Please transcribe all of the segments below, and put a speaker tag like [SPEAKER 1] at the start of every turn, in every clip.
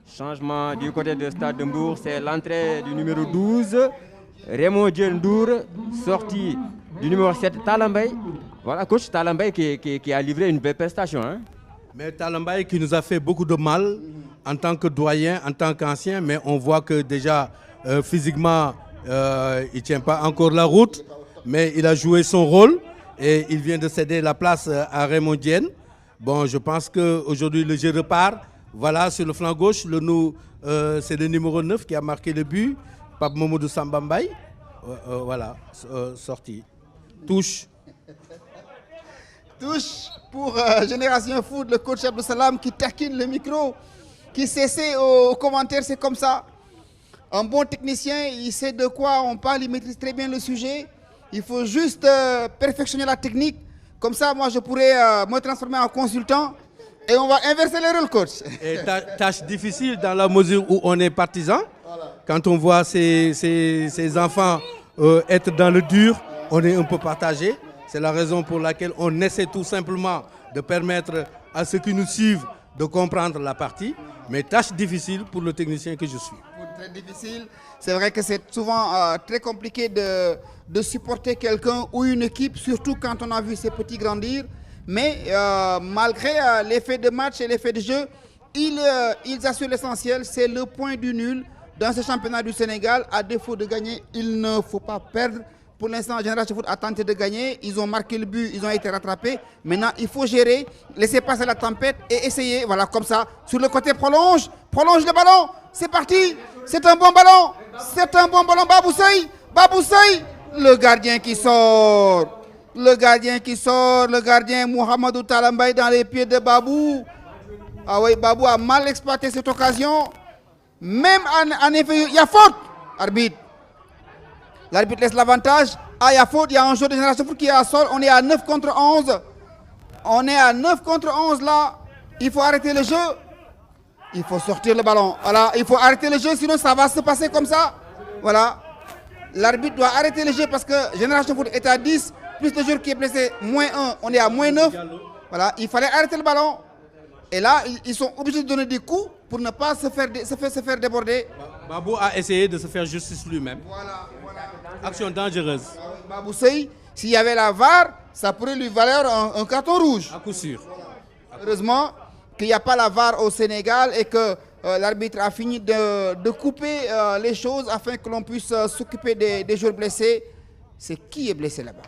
[SPEAKER 1] Changement du côté de Stade de Mbour, c'est l'entrée du numéro 12, Raymond Djendour, sorti du numéro 7, Talambay. Voilà, coach Talambay qui a livré une belle prestation. Hein.
[SPEAKER 2] Mais Talambay qui nous a fait beaucoup de mal en tant que doyen, en tant qu'ancien, mais on voit que déjà physiquement, il ne tient pas encore la route, mais il a joué son rôle et il vient de céder la place à Raymond Diène. Bon, je pense qu'aujourd'hui le jeu repart. Voilà, sur le flanc gauche, c'est le numéro 9 qui a marqué le but, Pape Mamadou Sambambay. Voilà, sorti. Touche.
[SPEAKER 3] Touche pour Génération Foot, le coach Abdou Salam qui taquine le micro, qui s'essaie aux commentaires, c'est comme ça. Un bon technicien, il sait de quoi on parle, il maîtrise très bien le sujet. Il faut juste perfectionner la technique. Comme ça, moi, je pourrais me transformer en consultant. Et on va inverser les rôles, coach.
[SPEAKER 2] Et tâche difficile dans la mesure où on est partisan. Voilà. Quand on voit ces enfants être dans le dur, on est un peu partagé. C'est la raison pour laquelle on essaie tout simplement de permettre à ceux qui nous suivent de comprendre la partie. Mais tâche difficile pour le technicien que je suis.
[SPEAKER 3] Très difficile. C'est vrai que c'est souvent très compliqué de supporter quelqu'un ou une équipe, surtout quand on a vu ces petits grandir. Mais malgré l'effet de match et l'effet de jeu, ils assurent l'essentiel, c'est le point du nul. Dans ce championnat du Sénégal, à défaut de gagner, il ne faut pas perdre. Pour l'instant, Génération Foot a tenté de gagner, ils ont marqué le but, ils ont été rattrapés. Maintenant, il faut gérer, laisser passer la tempête et essayer, voilà, comme ça, sur le côté prolonge le ballon, c'est parti, c'est un bon ballon, Babou Seye, le gardien qui sort. Le gardien Mohamedou Talambay dans les pieds de Babou. Ah oui, Babou a mal exploité cette occasion. Même en effet, il y a faute, arbitre. L'arbitre laisse l'avantage. Ah, il y a faute, il y a un joueur de Génération Foot qui est à sol. On est à 9 contre 11. On est à 9 contre 11 là. Il faut arrêter le jeu. Il faut sortir le ballon. Voilà, il faut arrêter le jeu, sinon ça va se passer comme ça. Voilà. L'arbitre doit arrêter le jeu parce que Génération Foot est à 10. Plus le joueur qui est blessé, moins 1, on est à moins 9. Voilà, il fallait arrêter le ballon. Et là, ils sont obligés de donner des coups pour ne pas se faire déborder.
[SPEAKER 2] Babou a essayé de se faire justice lui-même. Voilà. Action dangereuse.
[SPEAKER 3] Babou Seye, s'il y avait la VAR, ça pourrait lui valoir un carton rouge.
[SPEAKER 2] À coup sûr.
[SPEAKER 3] Heureusement qu'il n'y a pas la VAR au Sénégal et que l'arbitre a fini de couper les choses afin que l'on puisse s'occuper des joueurs blessés. C'est qui est blessé là-bas?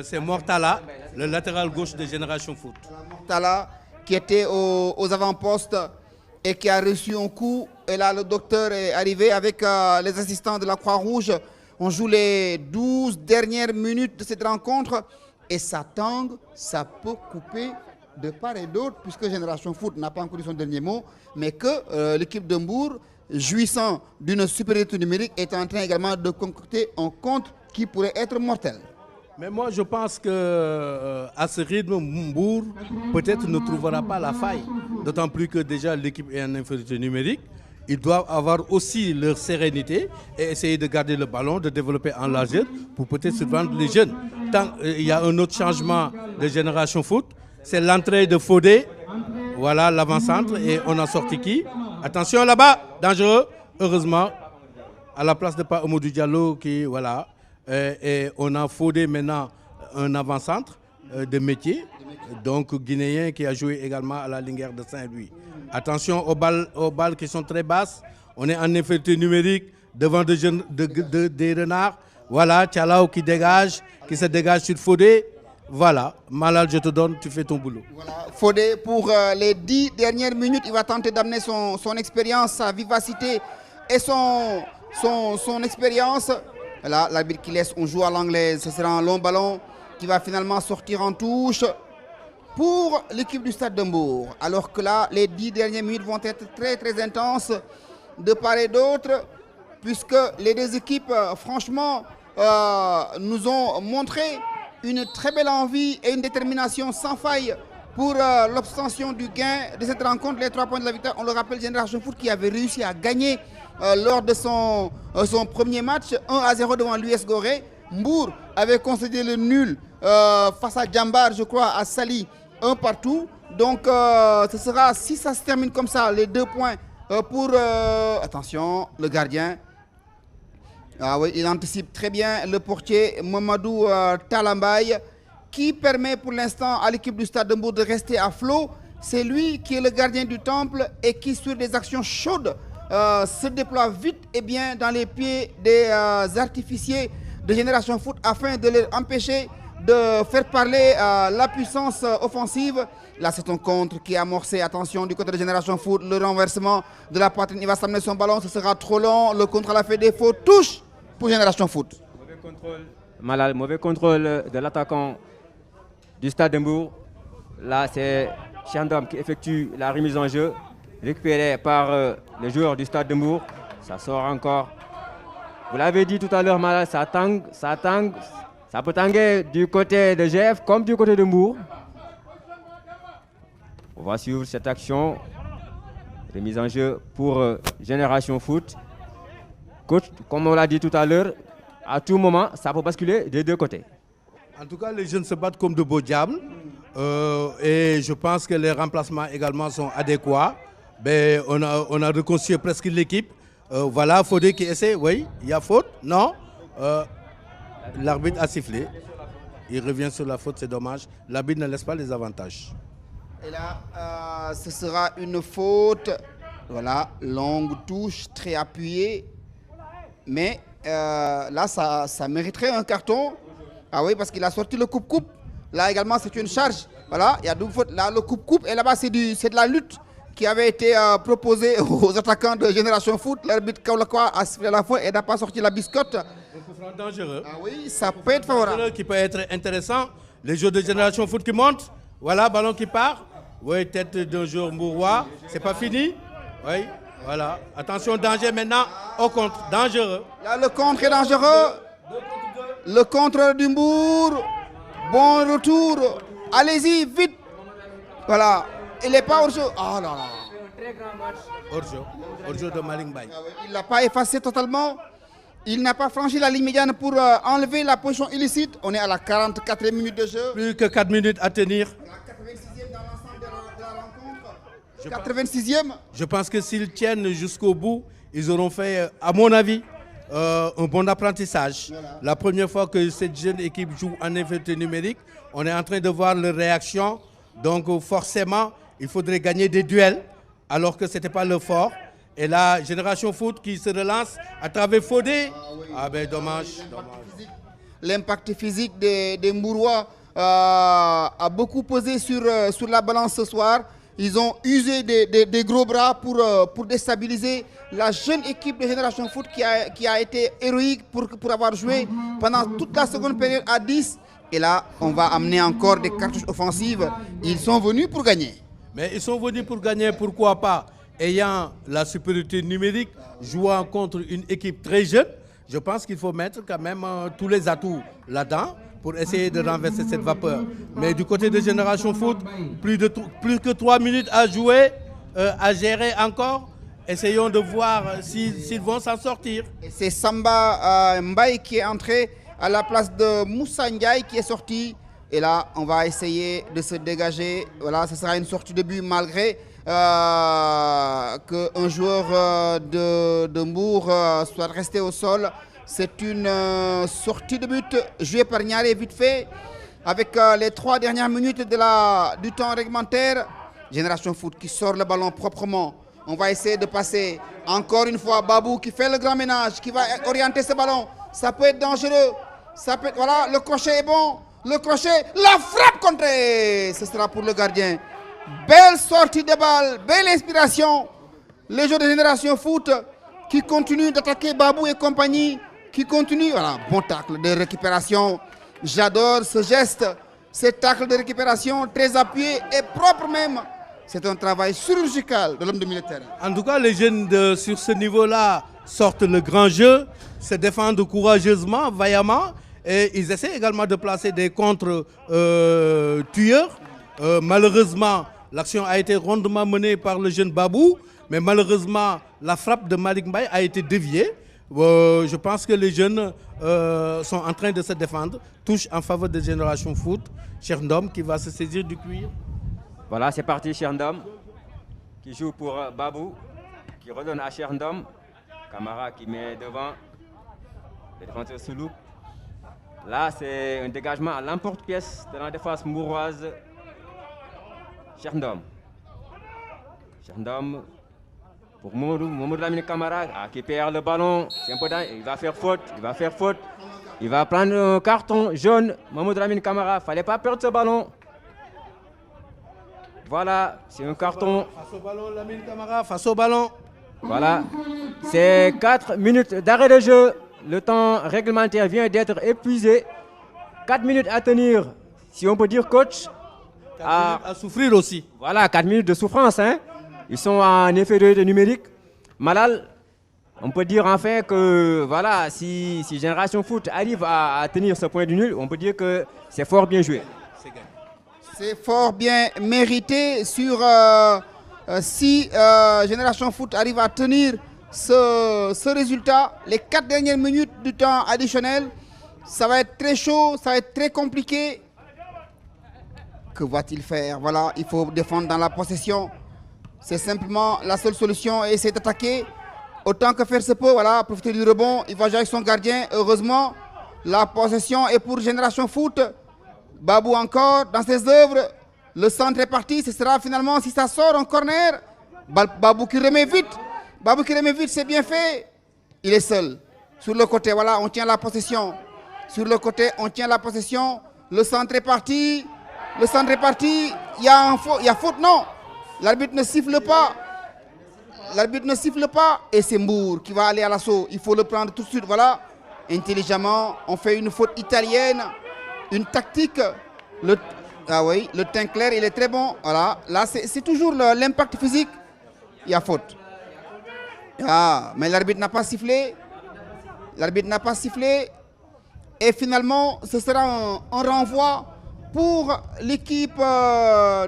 [SPEAKER 2] C'est Mortala, le latéral gauche de Génération Foot.
[SPEAKER 3] Mortala qui était aux avant-postes et qui a reçu un coup. Et là, le docteur est arrivé avec les assistants de la Croix-Rouge. On joue les 12 dernières minutes de cette rencontre. Et ça tangue, ça peut couper de part et d'autre, puisque Génération Foot n'a pas encore dit son dernier mot, mais que l'équipe de Mbour, jouissant d'une supériorité numérique, est en train également de concocter un contre qui pourrait être mortel.
[SPEAKER 2] Mais moi, je pense qu'à ce rythme, Mbour peut-être ne trouvera pas la faille. D'autant plus que déjà l'équipe est en infériorité numérique. Ils doivent avoir aussi leur sérénité et essayer de garder le ballon, de développer en largeur pour peut-être surprendre les jeunes. Il y a un autre changement de Génération Foot, c'est l'entrée de Fodé. Voilà l'avant-centre et on a sorti qui? Attention là-bas, dangereux. Heureusement, à la place de Pa Amadou Diallo qui, voilà. Et on a Fodé maintenant un avant-centre de métier, donc guinéen qui a joué également à la Linguère de Saint-Louis. Attention aux balles qui sont très basses. On est en infériorité numérique devant des renards. Voilà, Tchalao qui se dégage sur Fodé. Voilà, Malal, je te donne, tu fais ton boulot.
[SPEAKER 3] Voilà, Fodé, pour les 10 dernières minutes, il va tenter d'amener son expérience, sa vivacité et son expérience. Là, l'arbitre qui laisse, on joue à l'anglaise. Ce sera un long ballon qui va finalement sortir en touche pour l'équipe du Stade de Mbour. Alors que là, les 10 dernières minutes vont être très très intenses de part et d'autre, puisque les deux équipes, franchement, nous ont montré une très belle envie et une détermination sans faille pour l'obtention du gain de cette rencontre, les 3 points de la victoire. On le rappelle, Génération Foot qui avait réussi à gagner lors de son premier match, 1-0 devant l'US Gorée. Mbour avait concédé le nul face à Djambar, je crois, à Sali, un partout. Donc, ce sera, si ça se termine comme ça, les 2 points pour... attention, le gardien. Ah oui, il anticipe très bien le portier Mamadou Talambaye, qui permet pour l'instant à l'équipe du Stade de Mbour de rester à flot. C'est lui qui est le gardien du temple et qui, sur des actions chaudes, se déploie vite et bien dans les pieds des artificiers de Génération Foot afin de les empêcher de faire parler la puissance offensive. Là, c'est un contre qui est amorcé. Attention, du côté de Génération Foot, le renversement de la poitrine. Il va s'amener son ballon, ce sera trop long. Le contre a fait défaut. Touche pour Génération Foot.
[SPEAKER 1] Mauvais contrôle de l'attaquant du Stade de Mbour. Là, c'est Chandom qui effectue la remise en jeu, récupérée par les joueurs du Stade de Mbour. Ça sort encore. Vous l'avez dit tout à l'heure, Malal, ça tangue. Ça peut tanguer du côté de GF comme du côté de Mbour. On va suivre cette action. Remise en jeu pour Génération Foot. Coach, comme on l'a dit tout à l'heure, à tout moment, ça peut basculer des 2 côtés.
[SPEAKER 2] En tout cas, les jeunes se battent comme de beaux diables. Et je pense que les remplacements également sont adéquats. Ben, on a reconstruit presque l'équipe. Voilà, Fodé qui essaie. Oui, il y a faute. Non. L'arbitre a sifflé. Il revient sur la faute, c'est dommage. L'arbitre ne laisse pas les avantages.
[SPEAKER 3] Et là, ce sera une faute. Voilà, longue touche, très appuyée. Mais là, ça mériterait un carton. Ah oui, parce qu'il a sorti le coupe-coupe. Là également, c'est une charge. Voilà, il y a double faute. Là, le coupe-coupe. Et là-bas, c'est de la lutte qui avait été proposée aux attaquants de Génération Foot. L'arbitre Kaolakwa a sifflé la faute et n'a pas sorti la biscotte.
[SPEAKER 2] Un coup franc dangereux.
[SPEAKER 3] Ah oui, ça peut être favorable.
[SPEAKER 2] Qui peut être intéressant. Les joueurs de Génération Foot qui montent. Voilà, ballon qui part. Oui, tête d'un joueur mourois. C'est pas fini. Oui, voilà. Attention, danger maintenant. Au contre, dangereux.
[SPEAKER 3] Là, le contre est dangereux. Le contre du Mbour. Bon retour. Allez-y, vite. Voilà. Il n'est pas hors-jeu. Oh là là.
[SPEAKER 2] Hors-jeu de Malick Mbaye.
[SPEAKER 3] Il ne l'a pas effacé totalement. Il n'a pas franchi la ligne médiane pour enlever la position illicite. On est à la 44e minute de jeu.
[SPEAKER 2] Plus que 4 minutes à tenir.
[SPEAKER 3] La 86e dans l'ensemble de la rencontre. 86e.
[SPEAKER 2] Je pense que s'ils tiennent jusqu'au bout, ils auront fait, à mon avis, un bon apprentissage. Voilà. La première fois que cette jeune équipe joue en infériorité numérique, on est en train de voir leur réaction. Donc forcément, il faudrait gagner des duels, alors que ce n'était pas le fort. Et la Génération Foot qui se relance à travers Fodé. Ah, oui. Ah ben dommage.
[SPEAKER 3] L'impact physique des Mbourois a beaucoup pesé sur la balance ce soir. Ils ont usé des gros bras pour déstabiliser la jeune équipe de Génération Foot qui a été héroïque pour avoir joué pendant toute la seconde période à 10. Et là, on va amener encore des cartouches offensives. Ils sont venus pour gagner.
[SPEAKER 2] Mais ils sont venus pour gagner, pourquoi pas? Ayant la supériorité numérique, jouant contre une équipe très jeune, je pense qu'il faut mettre quand même tous les atouts là-dedans pour essayer de renverser cette vapeur. Mais du côté de Génération Foot, plus que 3 minutes à jouer, à gérer encore. Essayons de voir s'ils vont s'en sortir.
[SPEAKER 3] C'est Samba Mbaye qui est entré à la place de Moussa Ndiaye qui est sorti. Et là, on va essayer de se dégager. Voilà, ce sera une sortie de but malgré qu'un joueur de Mbour soit resté au sol. C'est une sortie de but jouée par Niaré vite fait. Avec les 3 dernières minutes du temps réglementaire. Génération Foot qui sort le ballon proprement. On va essayer de passer encore une fois Babou qui fait le grand ménage, qui va orienter ce ballon. Ça peut être dangereux. Ça peut être, voilà, le crochet est bon. Le crochet, la frappe contrée. Ce sera pour le gardien. Belle sortie de balle, belle inspiration. Les joueurs de Génération Foot qui continuent d'attaquer Babou et compagnie. Qui continuent, voilà, bon tacle de récupération. J'adore ce geste, ce tacle de récupération très appuyé et propre même. C'est un travail chirurgical de l'homme de milieu de terrain.
[SPEAKER 2] En tout cas, les jeunes sur ce niveau-là sortent le grand jeu, se défendent courageusement, vaillamment. Et ils essaient également de placer des contre-tueurs. Malheureusement, l'action a été rondement menée par le jeune Babou. Mais malheureusement, la frappe de Malick Mbaye a été déviée. Je pense que les jeunes sont en train de se défendre. Touche en faveur de Génération Foot. Cher Ndom qui va se saisir du cuir.
[SPEAKER 1] Voilà, c'est parti, Cherndom qui joue pour Babou, qui redonne à Cherndom. Camara qui met devant le défenseur Soulou. Là, c'est un dégagement à l'emporte-pièce de la défense mouroise. Cherndom pour Mamadou Lamine Camara qui perd le ballon. C'est un peu dingue. Il va faire faute. Il va prendre un carton jaune. Mamadou Lamine Camara, il ne fallait pas perdre ce ballon. Voilà, c'est un carton.
[SPEAKER 2] Face au ballon, Lamine Camara, face au ballon.
[SPEAKER 1] Voilà, c'est 4 minutes d'arrêt de jeu. Le temps réglementaire vient d'être épuisé. 4 minutes à tenir, si on peut dire, coach.
[SPEAKER 2] 4 minutes à souffrir aussi.
[SPEAKER 1] Voilà, 4 minutes de souffrance. Hein. Ils sont en infériorité numérique. Malal, on peut dire enfin que voilà, si Génération Foot arrive à tenir ce point du nul, on peut dire que c'est fort bien joué.
[SPEAKER 3] C'est fort bien mérité sur si Génération Foot arrive à tenir ce résultat. Les 4 dernières minutes du temps additionnel, ça va être très chaud, ça va être très compliqué. Que va-t-il faire? Voilà, il faut défendre dans la possession. C'est simplement la seule solution et essayer d'attaquer autant que faire se peut. Voilà, profiter du rebond. Il va jouer avec son gardien. Heureusement, la possession est pour Génération Foot. Babou encore dans ses œuvres. Le centre est parti. Ce sera finalement, si ça sort en corner, Babou qui remet vite. Babou qui remet vite, c'est bien fait. Il est seul. Sur le côté, voilà, on tient la possession. Sur le côté, on tient la possession. Le centre est parti. Il y a faute, non. L'arbitre ne siffle pas. Et c'est Mbour qui va aller à l'assaut. Il faut le prendre tout de suite. Voilà. Intelligemment, on fait une faute italienne. Une tactique. Le teint clair, il est très bon. Voilà. Là, c'est toujours l'impact physique. Il y a faute. Mais l'arbitre n'a pas sifflé. Et finalement, ce sera un renvoi pour l'équipe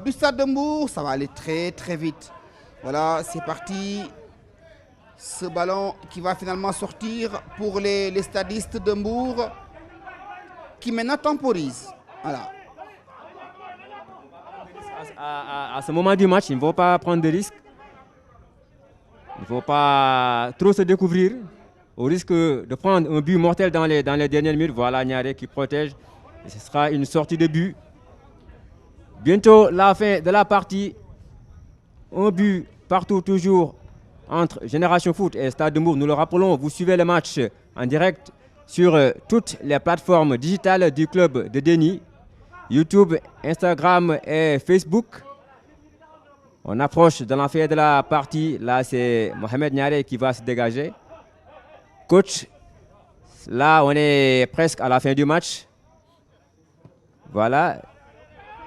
[SPEAKER 3] du Stade de Mbour. Ça va aller très très vite. Voilà, c'est parti. Ce ballon qui va finalement sortir pour les stadistes de Mbour qui maintenant temporisent. Voilà.
[SPEAKER 1] À ce moment du match, il ne faut pas prendre de risques. Il ne faut pas trop se découvrir au risque de prendre un but mortel dans les dernières minutes. Voilà Niaré qui protège. Et ce sera une sortie de but. Bientôt la fin de la partie. Un but partout toujours entre Génération Foot et Stade de Mbour. Nous le rappelons, vous suivez le match en direct sur toutes les plateformes digitales du club de Déni. YouTube, Instagram et Facebook. On approche de la fin de la partie. Là, c'est Mohamed Niaré qui va se dégager. Coach, là, on est presque à la fin du match. Voilà.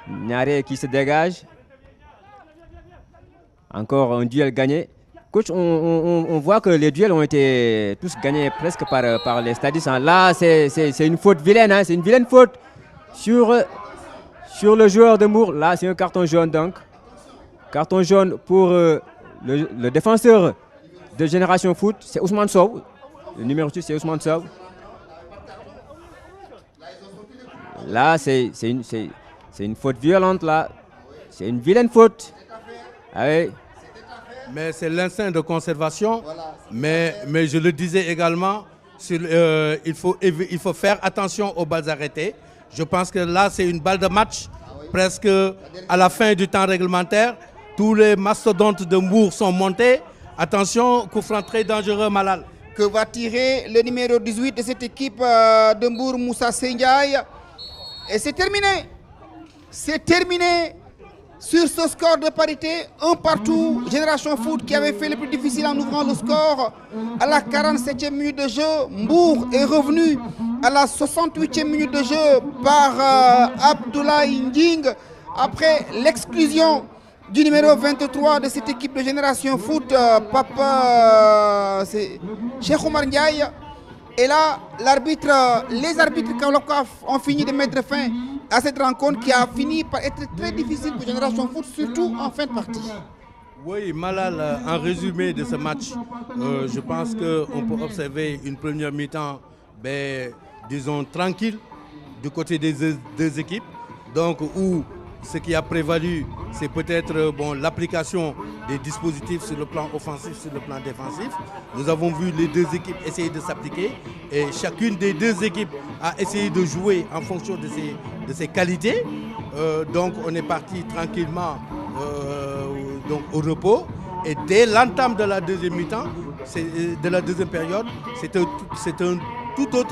[SPEAKER 1] Niaré qui se dégage. Encore un duel gagné. Coach, on voit que les duels ont été tous gagnés presque par les stadistes. Là, c'est une faute vilaine. Hein, c'est une vilaine faute sur le joueur de Mbour. Là, c'est un carton jaune donc. Carton jaune pour le défenseur de Génération Foot. C'est Ousmane Sow. Le numéro 6, c'est Ousmane Sow. Là, c'est une faute violente. Là. C'est une vilaine faute. Ah oui.
[SPEAKER 2] Mais c'est l'instinct de conservation. Mais je le disais également, il faut faire attention aux balles arrêtées. Je pense que là, c'est une balle de match. Presque à la fin du temps réglementaire, tous les mastodontes de Mbour sont montés. Attention, coup franc très dangereux, Malal.
[SPEAKER 3] Que va tirer le numéro 18 de cette équipe de Mbour, Moussa Sendiaye. Et c'est terminé. C'est terminé. Sur ce score de parité, un partout, Génération Foot qui avait fait le plus difficile en ouvrant le score à la 47e minute de jeu. Mbour est revenu à la 68e minute de jeu par Abdoulaye Nding après l'exclusion du numéro 23 de cette équipe de Génération Foot, c'est Cheikh Oumar Ndiaye. Et là, les arbitres Kaolokaf ont fini de mettre fin à cette rencontre qui a fini par être très difficile pour Génération Foot, surtout en fin de partie.
[SPEAKER 2] Oui, Malal, en résumé de ce match, je pense qu'on peut observer une première mi-temps, disons, tranquille du côté des deux équipes. Donc, où ce qui a prévalu, c'est peut-être l'application des dispositifs sur le plan offensif, sur le plan défensif. Nous avons vu les deux équipes essayer de s'appliquer et chacune des deux équipes a essayé de jouer en fonction de ses qualités. Donc on est parti tranquillement au repos et dès l'entame de la deuxième mi-temps, de la deuxième période, c'est un tout autre